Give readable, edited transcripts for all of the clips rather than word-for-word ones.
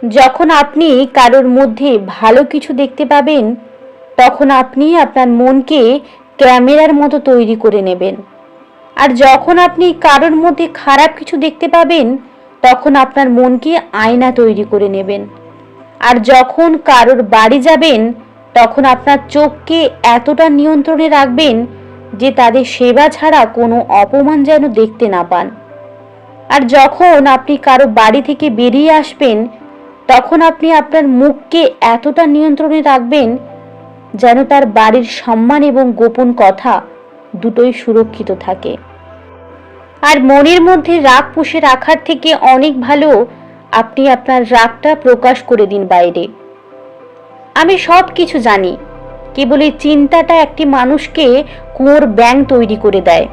যখন আপনি কারোর মধ্যে ভালো কিছু দেখতে পাবেন, তখন আপনি আপনার মনকে ক্যামেরার মতো তৈরি করে নেবেন। আর যখন আপনি কারোর মধ্যে খারাপ কিছু দেখতে পাবেন, তখন আপনার মনকে আয়না তৈরি করে নেবেন। আর যখন কারোর বাড়ি যাবেন, তখন আপনার চোখকে এতটা নিয়ন্ত্রণে রাখবেন যে তাদের সেবা ছাড়া কোনো অপমান যেন দেখতে না পান। আর যখন আপনি কারো বাড়ি থেকে বেরিয়ে আসবেন, তখন আপনি আপনার মুখকে এতটা নিয়ন্ত্রণে রাখবেন যেন তার বাড়ির সম্মান এবং গোপন কথা দুটোই সুরক্ষিত থাকে। আর মনের মধ্যে রাগ পুষে রাখার থেকে অনেক ভালো আপনি আপনার রাগটা প্রকাশ করে দিন বাইরে। আমি সব কিছু জানি, কেবল এই চিন্তাটা একটি মানুষকে কুয়োর ব্যাঙ তৈরি করে দেয়।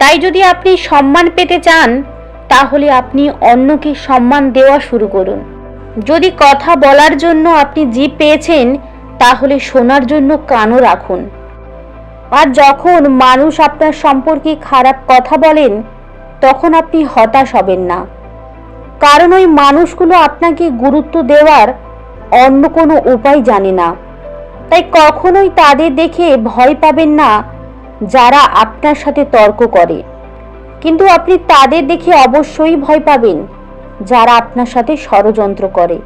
তাই যদি আপনি সম্মান পেতে চান, তাহলে আপনি অন্যকে সম্মান দেওয়া শুরু করুন। যদি কথা বলার জন্য আপনি জিভ পেয়েছেন, তাহলে শোনার জন্য কানও রাখুন। আর যখন মানুষ আপনার সম্পর্কে খারাপ কথা বলেন, তখন আপনি হতাশ হবেন না, কারণ ওই মানুষগুলো আপনাকে গুরুত্ব দেওয়ার অন্য কোনো উপায় জানে না। তাই কখনোই তাদের দেখে ভয় পাবেন না যারা আপনার সাথে তর্ক করে, কিন্তু আপনি তাদের দেখে অবশ্যই ভয় পাবেন যারা আপনার সাথে ষড়যন্ত্র করে।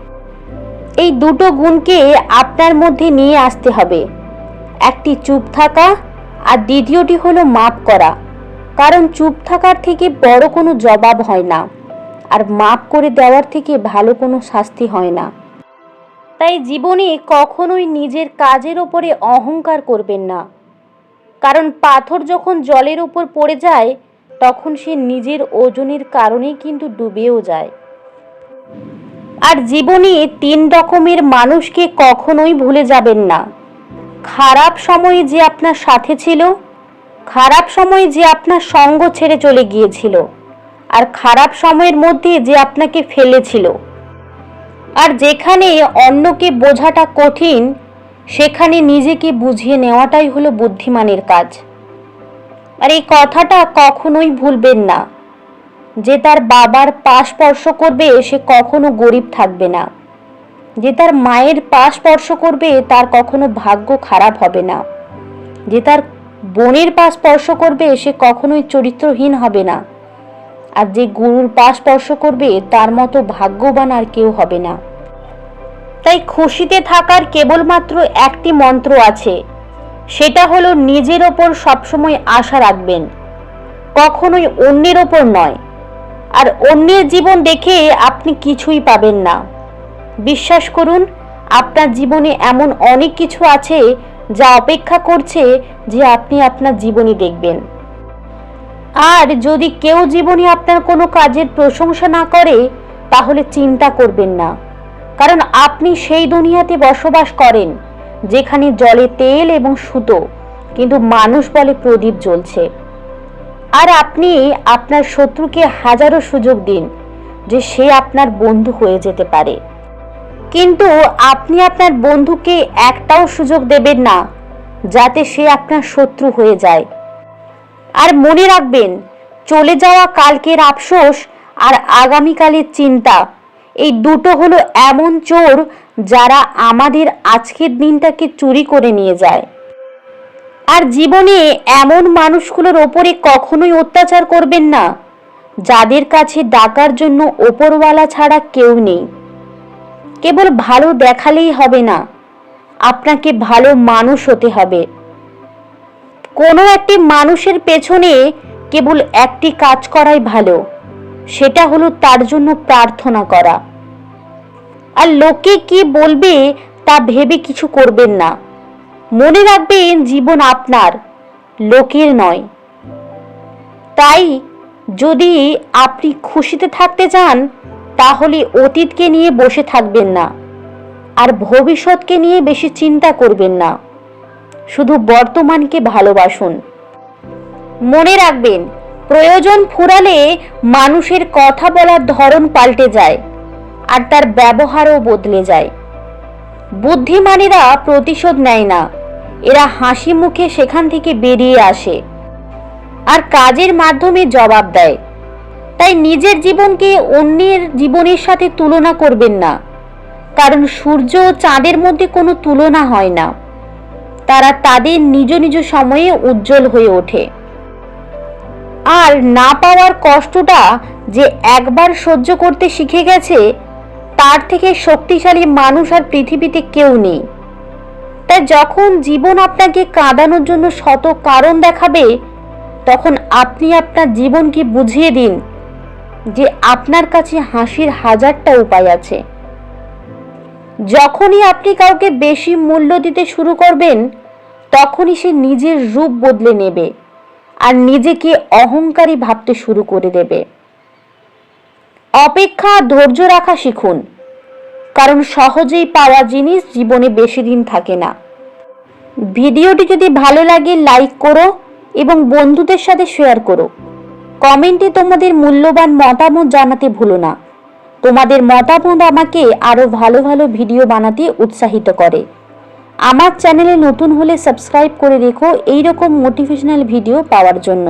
এই দুটো গুণকে আপনার মধ্যে নিয়ে আসতে হবে, একটি চুপ থাকা আর দ্বিতীয়টি হলো মাপ করা। কারণ চুপ থাকার থেকে বড় কোনো জবাব হয় না, আর মাপ করে দেওয়ার থেকে ভালো কোনো শাস্তি হয় না। তাই জীবনে কখনোই নিজের কাজের ওপরে অহংকার করবেন না, কারণ পাথর যখন জলের উপর পড়ে যায়, তখন সে নিজের ওজনের কারণেই কিন্তু ডুবেও যায়। আর জীবনে 3 রকমের মানুষকে কখনোই ভুলে যাবেন না। খারাপ সময়ে যে আপনার সাথে ছিল, খারাপ সময়ে যে আপনার সঙ্গ ছেড়ে চলে গিয়েছিল, আর খারাপ সময়ের মধ্যে যে আপনাকে ফেলেছিল। আর যেখানে অন্যকে বোঝাটা কঠিন, সেখানে নিজেকে বুঝিয়ে নেওয়াটাই হলো বুদ্ধিমানের কাজ। আর এই কথাটা কখনোই ভুলবেন না, যে তার বাবার পা স্পর্শ করবে সে কখনো গরিব থাকবে না, যে তার মায়ের পা স্পর্শ করবে তার কখনো ভাগ্য খারাপ হবে না, যে তার বোনের পা স্পর্শ করবে সে কখনোই চরিত্রহীন হবে না, আর যে গুরুর পা স্পর্শ করবে তার মতো ভাগ্যবান আর কেউ হবে না। তাই খুশিতে থাকার কেবলমাত্র একটি মন্ত্র আছে, সেটা হলো নিজের ওপর সবসময় আশা রাখবেন, কখনোই অন্যের ওপর নয়। আর অন্যের জীবন দেখে আপনি কিছুই পাবেন না। বিশ্বাস করুন, আপনার জীবনে এমন অনেক কিছু আছে যা অপেক্ষা করছে যে আপনি আপনার জীবনে দেখবেন। আর যদি কেউ জীবনে আপনার কোনো কাজের প্রশংসা না করে, তাহলে চিন্তা করবেন না, কারণ আপনি সেই দুনিয়াতে বসবাস করেন যেখানে জলে তেল এবং সুতো, কিন্তু মানুষ বলে প্রদীপ জ্বলছে। আর আপনি আপনার শত্রুকে হাজারো সুযোগ দিন যে সে আপনার বন্ধু হয়ে যেতে পারে, কিন্তু আপনি আপনার বন্ধুকে একটাও সুযোগ দেবেন না যাতে সে আপনার শত্রু হয়ে যায়। আর মনে রাখবেন, চলে যাওয়া কালকের আফসোস আর আগামীকালের চিন্তা, এই দুটো হলো এমন চোর যারা আমাদের আজকের দিনটাকে চুরি করে নিয়ে যায়। আর জীবনে এমন মানুষগুলোর ওপরে কখনোই অত্যাচার করবেন না যাদের কাছে ডাকার জন্য ওপরওয়ালা ছাড়া কেউ নেই। কেবল ভালো দেখালেই হবে না, আপনাকে ভালো মানুষ হতে হবে। কোনো একটি মানুষের পেছনে কেবল একটি কাজ করাই ভালো, সেটা হলো তার জন্য প্রার্থনা করা। আর লোকে কি বলবে তা ভেবে কিছু করবেন না। মনে রাখবেন, জীবন আপনার, লোকের নয়। তাই যদি আপনি খুশিতে থাকতে চান, তাহলে অতীতকে নিয়ে বসে থাকবেন না, আর ভবিষ্যৎকে নিয়ে বেশি চিন্তা করবেন না। শুধু বর্তমানকে ভালোবাসুন। মনে রাখবেন, প্রয়োজন ফুরালে মানুষের কথা বলার ধরন পাল্টে যায়, আর তার ব্যবহারও বদলে যায়। বুদ্ধিমানেরা প্রতিশোধ নেয় না, এরা হাসি মুখে সেখান থেকে বেরিয়ে আসে আর কাজের মাধ্যমে জবাব দেয়। তাই নিজের জীবনকে অন্যের জীবনের সাথে তুলনা করবেন না, কারণ সূর্য ও চাঁদের মধ্যে কোনো তুলনা হয় না। তারা তাদের নিজ নিজ সময়ে উজ্জ্বল হয়ে ওঠে। আর না পাওয়ার কষ্টটা যে একবার সহ্য করতে শিখে গেছে, তার থেকে শক্তিশালী মানুষ আর পৃথিবীতে কেউ নেই। তাই যখন জীবন আপনাকে কাঁদানোর জন্য শত কারণ দেখাবে, তখন আপনি আপনার জীবনকে বুঝিয়ে দিন যে আপনার কাছে হাসির হাজারটা উপায় আছে। যখনই আপনি কাউকে বেশি মূল্য দিতে শুরু করবেন, তখনই সে নিজের রূপ বদলে নেবে আর নিজেকে অহংকারী ভাবতে শুরু করে দেবে। অপেক্ষা, ধৈর্য রাখা শিখুন, কারণ সহজেই পাওয়া জিনিস জীবনে বেশি দিন থাকে না। ভিডিওটি যদি ভালো লাগে লাইক করো এবং বন্ধুদের সাথে শেয়ার করো। কমেন্টে তোমাদের মূল্যবান মতামত জানাতে ভুলো না। তোমাদের মতামত আমাকে আরো ভালো ভালো ভিডিও বানাতে উৎসাহিত করে। আমার চ্যানেলে নতুন হলে সাবস্ক্রাইব করে রেখো এইরকম মোটিভেশনাল ভিডিও পাওয়ার জন্য।